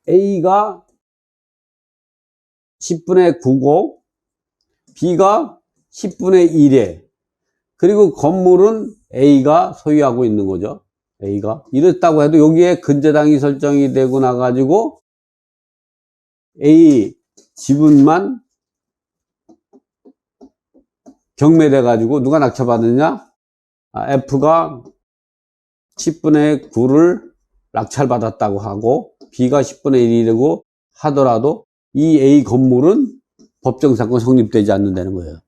A가 10분의 9고 B가 10분의 1이에요. 그리고 건물은 A가 소유하고 있는 거죠. A가. 이렇다고 해도 여기에 근저당이 설정이 되고 나가지고 A 지분만 경매돼 가지고 누가 낙찰받느냐? F가 10분의 9를 낙찰받았다고 하고 B가 10분의 1이라고 하더라도 이 A 건물은 법정사건 성립되지 않는다는 거예요.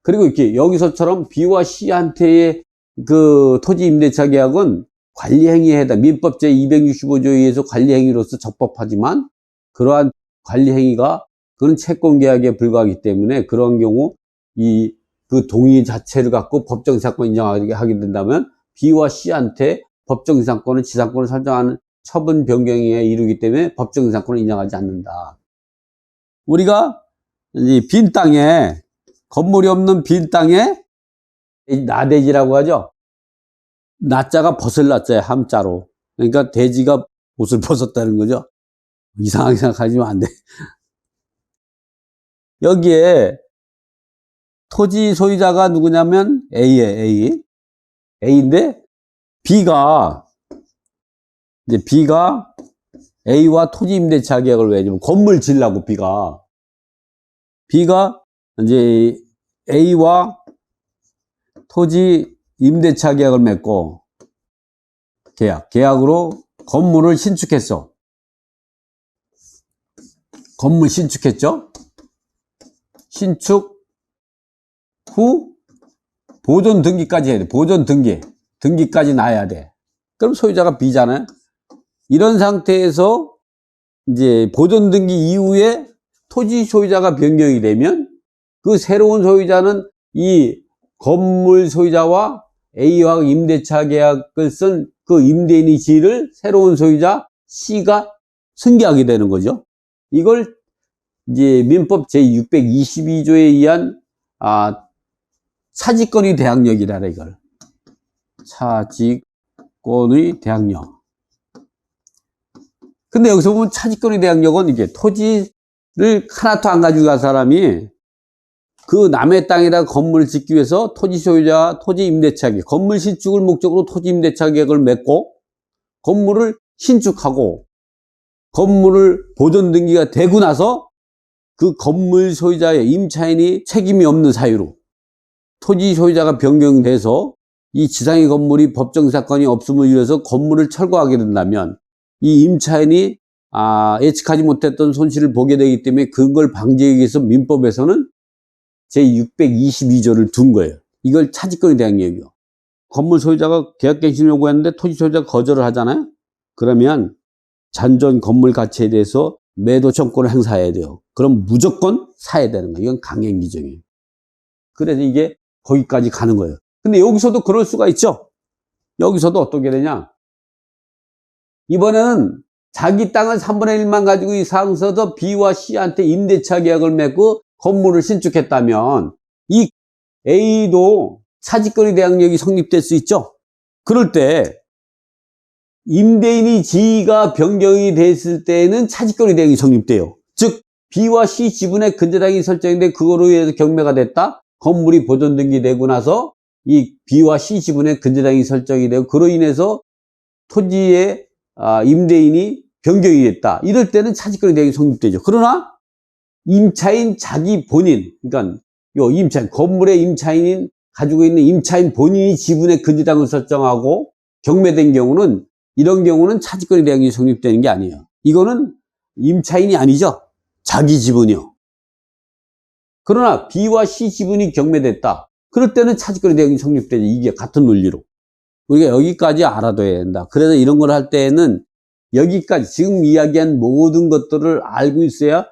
그리고 이렇게 여기서처럼 B와 C한테의 그 토지 임대차 계약은 관리행위에 해당, 민법 제265조에 의해서 관리행위로서 적법하지만 그러한 관리행위가 그건 채권계약에 불과하기 때문에 그런 경우 그 동의 자체를 갖고 법정사건 인정하게 하게 된다면 B와 C한테 법정사건은 지상권을 설정하는 처분 변경에 이르기 때문에 법정사건을 인정하지 않는다. 우리가 이 빈 땅에 건물이 없는 빈 땅에 나대지라고 하죠. 나자가 벗을 나자에 함자로. 그러니까 돼지가 옷을 벗었다는 거죠. 이상하게 생각하시면 안 돼. 여기에 토지 소유자가 누구냐면 A에 A인데 B가 A와 토지 임대차 계약을 왜 해주면 건물 지으려고 B가 이제 A와 토지 임대차 계약을 맺고 계약으로 건물을 신축했어. 건물 신축했죠? 신축 후 보존 등기까지 해야 돼. 보존 등기까지 놔야 돼. 그럼 소유자가 B잖아요. 이런 상태에서 이제 보존 등기 이후에 토지 소유자가 변경이 되면 그 새로운 소유자는 이 건물 소유자와 A와 임대차 계약을 쓴 그 임대인의 지위를 새로운 소유자 C가 승계하게 되는 거죠. 이걸 이제 민법 제622조에 의한 차지권의 대항력이라 이걸. 차지권의 대항력. 근데 여기서 보면 차지권의 대항력은 이게 토지를 하나도 안 가지고 간 사람이 그 남의 땅에다 건물을 짓기 위해서 토지 소유자 토지 임대차 계약, 건물 신축을 목적으로 토지 임대차 계약을 맺고 건물을 신축하고 건물을 보존 등기가 되고 나서 그 건물 소유자의 임차인이 책임이 없는 사유로 토지 소유자가 변경돼서 이 지상의 건물이 법정 사건이 없음을 이뤄서 건물을 철거하게 된다면 이 임차인이 예측하지 못했던 손실을 보게 되기 때문에 그걸 방지하기 위해서 민법에서는 제622조를 둔 거예요. 이걸 차지권에 대한 얘기요. 건물 소유자가 계약갱신을 요구했는데 토지 소유자가 거절을 하잖아요. 그러면 잔존 건물 가치에 대해서 매도 청구권을 행사해야 돼요. 그럼 무조건 사야 되는 거예요. 이건 강행 규정이에요. 그래서 이게 거기까지 가는 거예요. 근데 여기서도 그럴 수가 있죠. 여기서도 어떻게 되냐. 이번에는 자기 땅을 3분의 1만 가지고 이 상서도 B와 C한테 임대차 계약을 맺고 건물을 신축했다면 이 A도 차지권의 대항력이 성립될 수 있죠. 그럴 때 임대인의 지위가 변경이 됐을 때는 차지권의 대항이 성립돼요. 즉 B와 C 지분의 근저당이 설정인데 그거로 인해서 경매가 됐다. 건물이 보존 등기되고 나서 이 B와 C 지분의 근저당이 설정이 되고 그로 인해서 토지의 임대인이 변경이 됐다. 이럴 때는 차지권의 대항이 성립되죠. 그러나 임차인 자기 본인, 그러니까 요 임차인, 건물의 임차인인 가지고 있는 임차인 본인이 지분의 근저당을 설정하고 경매된 경우는 이런 경우는 차지권의 대항이 성립되는 게 아니에요. 이거는 임차인이 아니죠. 자기 지분이요. 그러나 B와 C 지분이 경매됐다. 그럴 때는 차지권의 대항이 성립되죠. 이게 같은 논리로. 우리가 여기까지 알아둬야 된다. 그래서 이런 걸 할 때에는 여기까지 지금 이야기한 모든 것들을 알고 있어야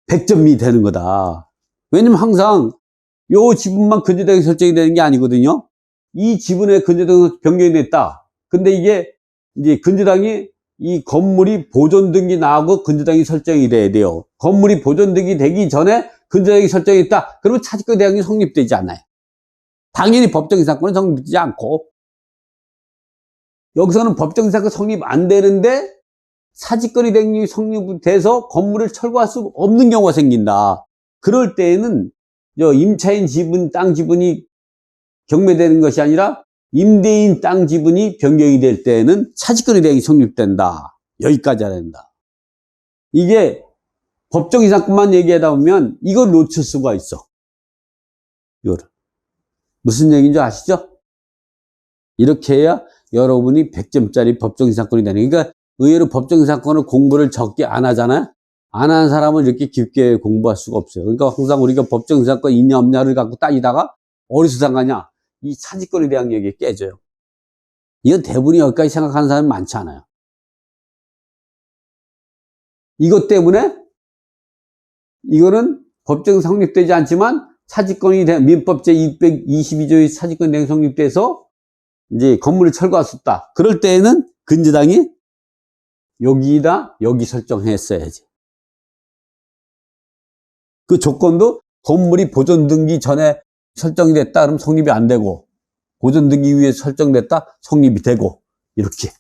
100점이 되는 거다. 왜냐면 항상 요 지분만 근저당이 설정이 되는 게 아니거든요. 이 지분의 근저당이 변경이 됐다. 근데 이게 이제 근저당이 이 건물이 보존 등기 나하고 근저당이 설정이 돼야 돼요. 건물이 보존 등기 되기 전에 근저당이 설정이 있다. 그러면 차지권 대항이 성립되지 않아요. 당연히 법정 이사건은 성립되지 않고 여기서는 법정 이사건 성립 안 되는데 사직거래 대행령이 성립돼서 건물을 철거할 수 없는 경우가 생긴다. 그럴 때에는 임차인 지분, 땅 지분이 경매되는 것이 아니라 임대인 땅 지분이 변경이 될 때에는 사직거래 대행이 성립된다. 여기까지 알아야 된다. 이게 법정 이상권만 얘기하다 보면 이걸 놓칠 수가 있어. 이거를. 무슨 얘기인지 아시죠? 이렇게 해야 여러분이 100점짜리 법정 이상권이 되는. 그러니까 의외로 법정 이상권을 공부를 적게 안 하잖아요. 안 하는 사람은 이렇게 깊게 공부할 수가 없어요. 그러니까 항상 우리가 법정 이상권 있냐 없냐를 갖고 따지다가 어디서 상가냐? 이 사직거래 대항력이 깨져요. 이건 대부분이 여기까지 생각하는 사람이 많지 않아요. 이것 때문에 이거는 법정 성립되지 않지만 사직권이 민법 제222조의 사직권 대행 성립돼서 이제 건물을 철거할 수 있다. 그럴 때에는 근저당이 여기 설정했어야지. 그 조건도 건물이 보존 등기 전에 설정이 됐다 그러면 성립이 안 되고 보존 등기 위에 설정됐다 성립이 되고 이렇게.